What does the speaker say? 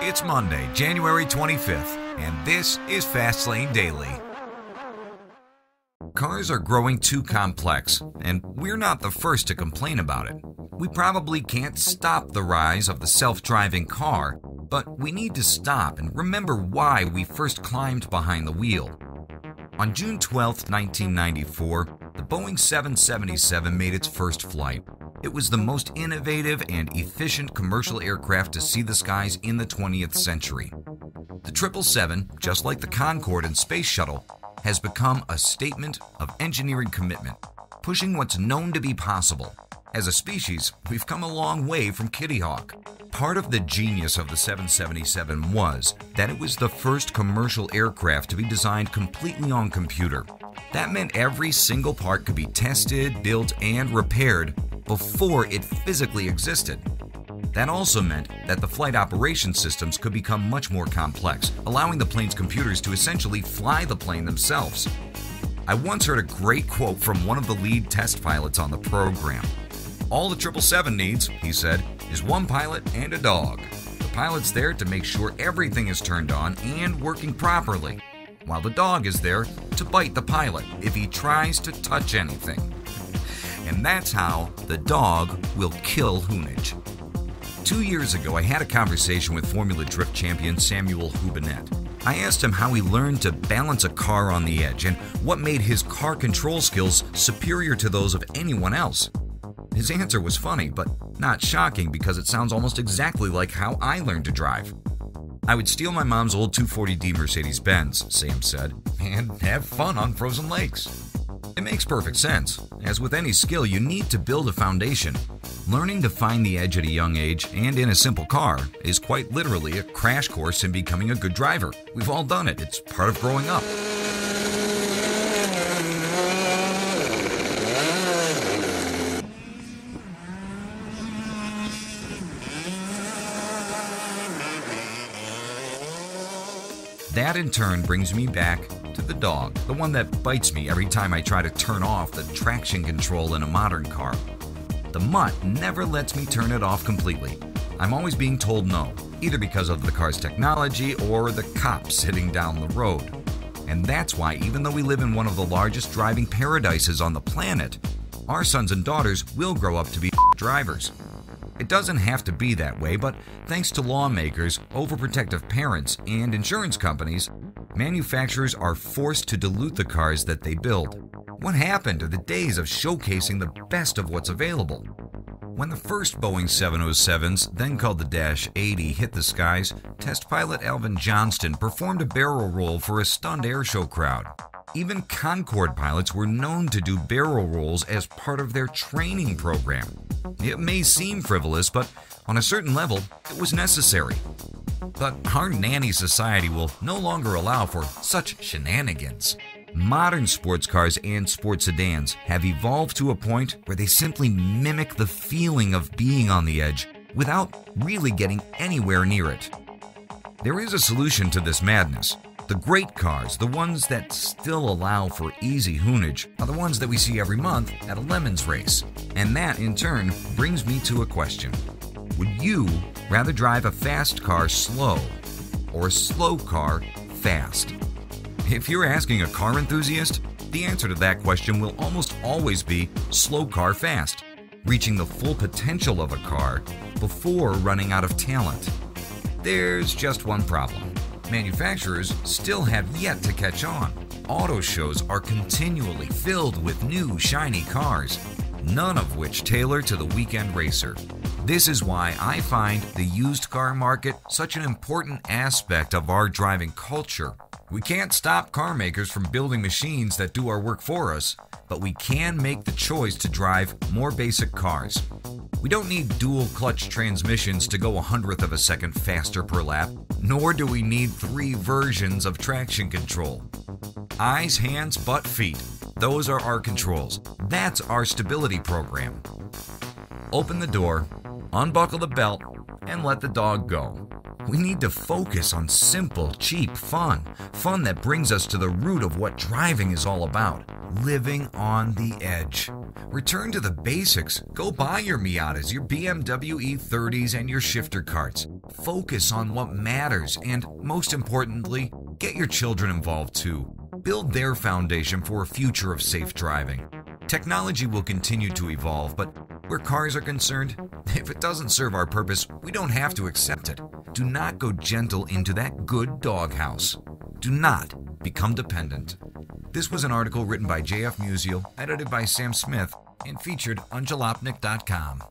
It's Monday, January 25th, and this is Fastlane Daily. Cars are growing too complex, and we're not the first to complain about it. We probably can't stop the rise of the self-driving car, but we need to stop and remember why we first climbed behind the wheel. On June 12, 1994, the Boeing 777 made its first flight. It was the most innovative and efficient commercial aircraft to see the skies in the 20th century. The 777, just like the Concorde and Space Shuttle, has become a statement of engineering commitment, pushing what's known to be possible. As a species, we've come a long way from Kitty Hawk. Part of the genius of the 777 was that it was the first commercial aircraft to be designed completely on computer. That meant every single part could be tested, built, and repaired before it physically existed. That also meant that the flight operation systems could become much more complex, allowing the plane's computers to essentially fly the plane themselves. I once heard a great quote from one of the lead test pilots on the program. "All the 777 needs," he said, "is one pilot and a dog. The pilot's there to make sure everything is turned on and working properly, while the dog is there to bite the pilot if he tries to touch anything." And that's how the dog will kill Hoonage. 2 years ago, I had a conversation with Formula Drift champion Samuel Hubinette. I asked him how he learned to balance a car on the edge and what made his car control skills superior to those of anyone else. His answer was funny, but not shocking because it sounds almost exactly like how I learned to drive. "I would steal my mom's old 240D Mercedes-Benz," Sam said, "and have fun on frozen lakes." It makes perfect sense. As with any skill, you need to build a foundation. Learning to find the edge at a young age and in a simple car is quite literally a crash course in becoming a good driver. We've all done it. It's part of growing up. That in turn brings me back to the dog, the one that bites me every time I try to turn off the traction control in a modern car. The mutt never lets me turn it off completely. I'm always being told no, either because of the car's technology or the cops sitting down the road. And that's why, even though we live in one of the largest driving paradises on the planet, our sons and daughters will grow up to be drivers. It doesn't have to be that way, but thanks to lawmakers, overprotective parents, and insurance companies, manufacturers are forced to dilute the cars that they build. What happened to the days of showcasing the best of what's available? When the first Boeing 707s, then called the Dash 80, hit the skies, test pilot Alvin Johnston performed a barrel roll for a stunned airshow crowd. Even Concorde pilots were known to do barrel rolls as part of their training program. It may seem frivolous, but on a certain level, it was necessary. But our nanny society will no longer allow for such shenanigans. Modern sports cars and sports sedans have evolved to a point where they simply mimic the feeling of being on the edge without really getting anywhere near it. There is a solution to this madness. The great cars, the ones that still allow for easy Hoonage, are the ones that we see every month at a lemons race. And that, in turn, brings me to a question. Would you rather drive a fast car slow or a slow car fast? If you're asking a car enthusiast, the answer to that question will almost always be slow car fast, reaching the full potential of a car before running out of talent. There's just one problem. Manufacturers still have yet to catch on. Auto shows are continually filled with new, shiny cars, none of which tailor to the weekend racer. This is why I find the used car market such an important aspect of our driving culture. We can't stop car makers from building machines that do our work for us, but we can make the choice to drive more basic cars. We don't need dual clutch transmissions to go 1/100th of a second faster per lap, nor do we need 3 versions of traction control. Eyes, hands, butt, feet. Those are our controls. That's our stability program. Open the door, unbuckle the belt, and let the dog go. We need to focus on simple, cheap fun. Fun that brings us to the root of what driving is all about. Living on the edge. Return to the basics. Go buy your Miatas, your BMW E30s, and your shifter carts. Focus on what matters and, most importantly, get your children involved too. Build their foundation for a future of safe driving. Technology will continue to evolve, but where cars are concerned, if it doesn't serve our purpose, we don't have to accept it. Do not go gentle into that good doghouse. Do not become dependent. This was an article written by J.F. Musial, edited by Sam Smith, and featured on jalopnik.com.